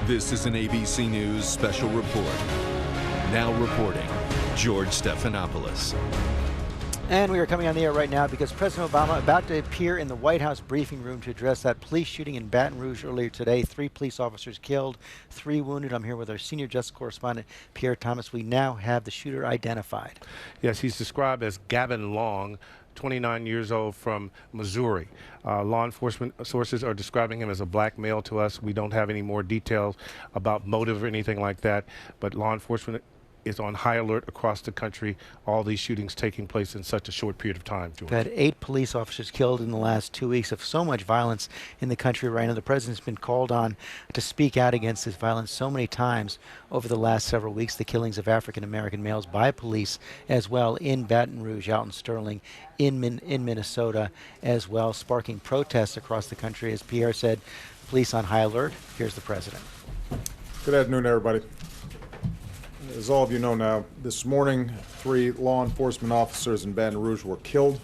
This is an ABC News special report. Now reporting, George Stephanopoulos. And we are coming on the air right now because President Obama about to appear in the White House briefing room to address that police shooting in Baton Rouge earlier today. 3 police officers killed, 3 wounded. I'm here with our senior justice correspondent, Pierre Thomas. We now have the shooter identified. Yes, he's described as Gavin Long, 29 years old, from Missouri. Law enforcement sources are describing him as a black male to us. We don't have any more details about motive or anything like that, but law enforcement is on high alert across the country, all these shootings taking place in such a short period of time, George. We've had 8 police officers killed in the last 2 weeks of so much violence in the country right now. The president's been called on to speak out against this violence so many times over the last several weeks. The killings of African-American males by police as well in Baton Rouge, out in Sterling, in Minnesota as well, sparking protests across the country. As Pierre said, police on high alert. Here's the president. Good afternoon, everybody. As all of you know now, this morning 3 law enforcement officers in Baton Rouge were killed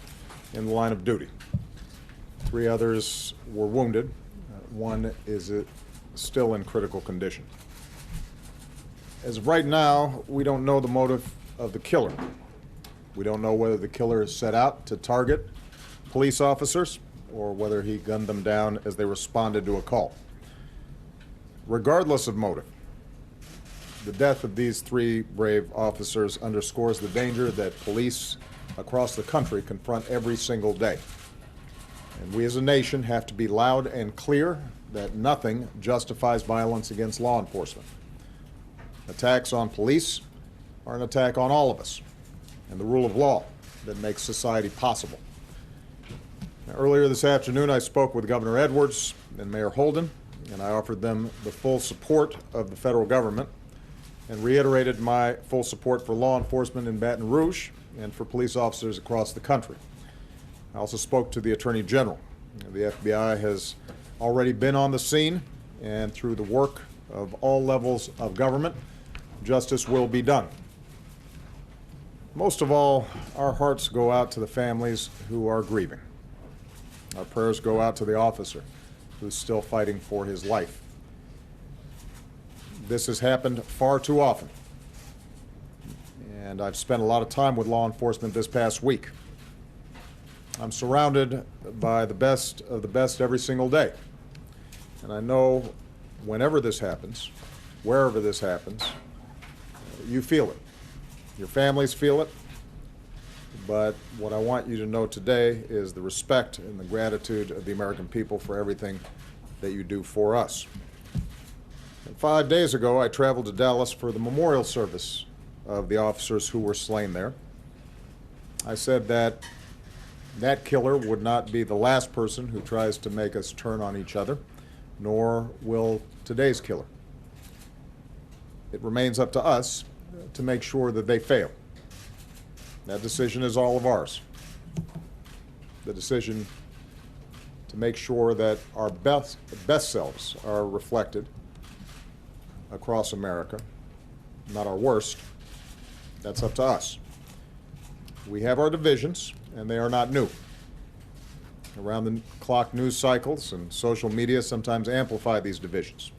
in the line of duty. 3 others were wounded. One is still in critical condition. As of right now, we don't know the motive of the killer. We don't know whether the killer set out to target police officers or whether he gunned them down as they responded to a call. Regardless of motive, the death of these 3 brave officers underscores the danger that police across the country confront every single day. And we as a nation have to be loud and clear that nothing justifies violence against law enforcement. Attacks on police are an attack on all of us and the rule of law that makes society possible. Now, earlier this afternoon, I spoke with Governor Edwards and Mayor Holden, and I offered them the full support of the federal government and reiterated my full support for law enforcement in Baton Rouge and for police officers across the country. I also spoke to the Attorney General. The FBI has already been on the scene, and through the work of all levels of government, justice will be done. Most of all, our hearts go out to the families who are grieving. Our prayers go out to the officer who's still fighting for his life. This has happened far too often, and I've spent a lot of time with law enforcement this past week. I'm surrounded by the best of the best every single day, and I know whenever this happens, wherever this happens, you feel it. Your families feel it, but what I want you to know today is the respect and the gratitude of the American people for everything that you do for us. 5 days ago, I traveled to Dallas for the memorial service of the officers who were slain there. I said that that killer would not be the last person who tries to make us turn on each other, nor will today's killer. It remains up to us to make sure that they fail. That decision is all of ours. The decision to make sure that our best selves are reflected across America, not our worst, that's up to us. We have our divisions, and they are not new. Around-the-clock news cycles and social media sometimes amplify these divisions.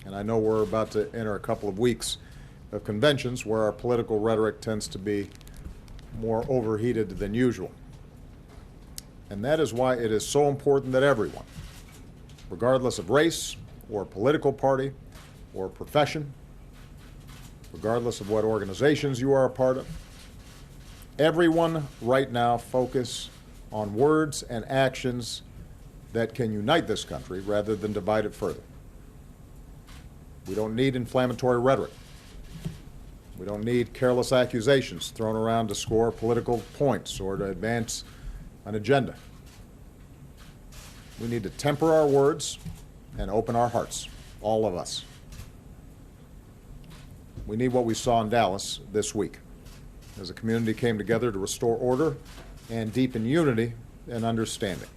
And I know we're about to enter a couple of weeks of conventions where our political rhetoric tends to be more overheated than usual. And that is why it is so important that everyone, regardless of race or political party or profession, regardless of what organizations you are a part of, everyone right now focus on words and actions that can unite this country rather than divide it further. We don't need inflammatory rhetoric. We don't need careless accusations thrown around to score political points or to advance an agenda. We need to temper our words and open our hearts, all of us. We need what we saw in Dallas this week, as a community came together to restore order and deepen unity and understanding.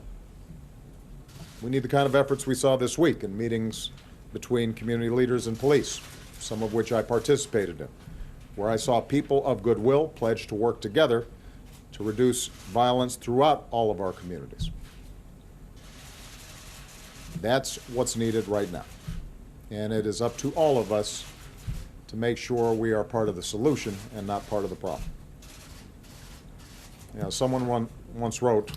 We need the kind of efforts we saw this week in meetings between community leaders and police, some of which I participated in, where I saw people of goodwill pledge to work together to reduce violence throughout all of our communities. That's what's needed right now. and it is up to all of us to make sure we are part of the solution and not part of the problem. You know, someone once wrote,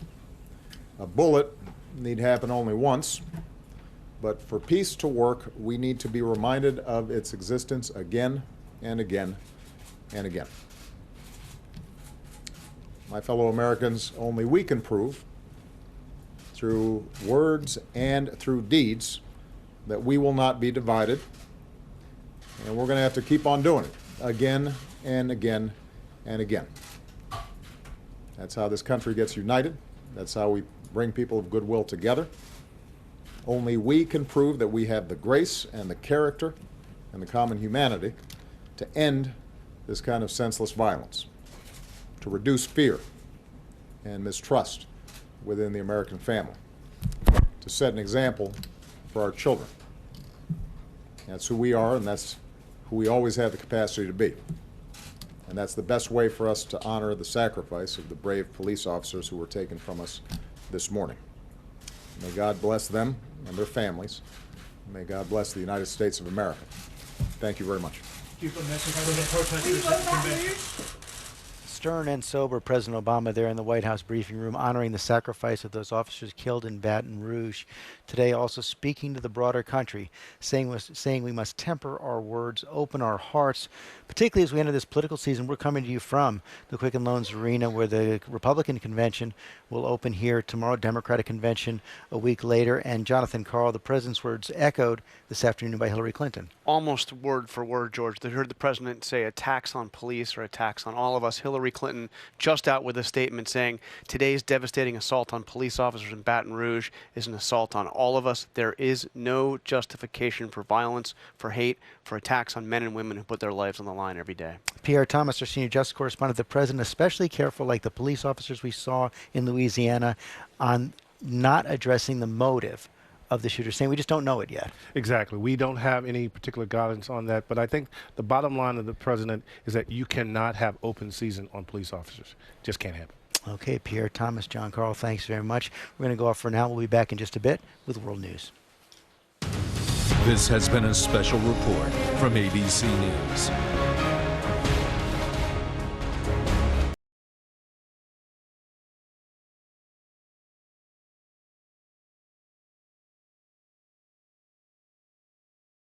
"A bullet need happen only once, but for peace to work, we need to be reminded of its existence again and again and again." My fellow Americans, only we can prove through words and through deeds that we will not be divided, and we're going to have to keep on doing it again and again and again. That's how this country gets united. That's how we bring people of goodwill together. Only we can prove that we have the grace and the character and the common humanity to end this kind of senseless violence, to reduce fear and mistrust within the American family, to set an example for our children. That's who we are, and that's who we always have the capacity to be. And that's the best way for us to honor the sacrifice of the brave police officers who were taken from us this morning. May God bless them and their families. May God bless the United States of America. Thank you very much. Stern and sober President Obama there in the White House briefing room honoring the sacrifice of those officers killed in Baton Rouge. Today also speaking to the broader country, saying we must temper our words, open our hearts, particularly as we enter this political season. We're coming to you from the Quicken Loans Arena, where the Republican convention will open here tomorrow, Democratic convention a week later, and Jonathan Karl, the president's words echoed this afternoon by Hillary Clinton. Almost word for word, George. They heard the president say attacks on police or attacks on all of us. Hillary Clinton just out with a statement saying today's devastating assault on police officers in Baton Rouge is an assault on all of us. There is no justification for violence, for hate, for attacks on men and women who put their lives on the line every day. Pierre Thomas, our senior justice correspondent, the president especially careful, like the police officers we saw in Louisiana, on not addressing the motive of the shooter, saying we just don't know it yet. Exactly. We don't have any particular guidance on that, but I think the bottom line of the president is that you cannot have open season on police officers. Just can't happen. Okay, Pierre Thomas, John Karl, thanks very much. We're going to go off for now. We'll be back in just a bit with World News. This has been a special report from ABC News.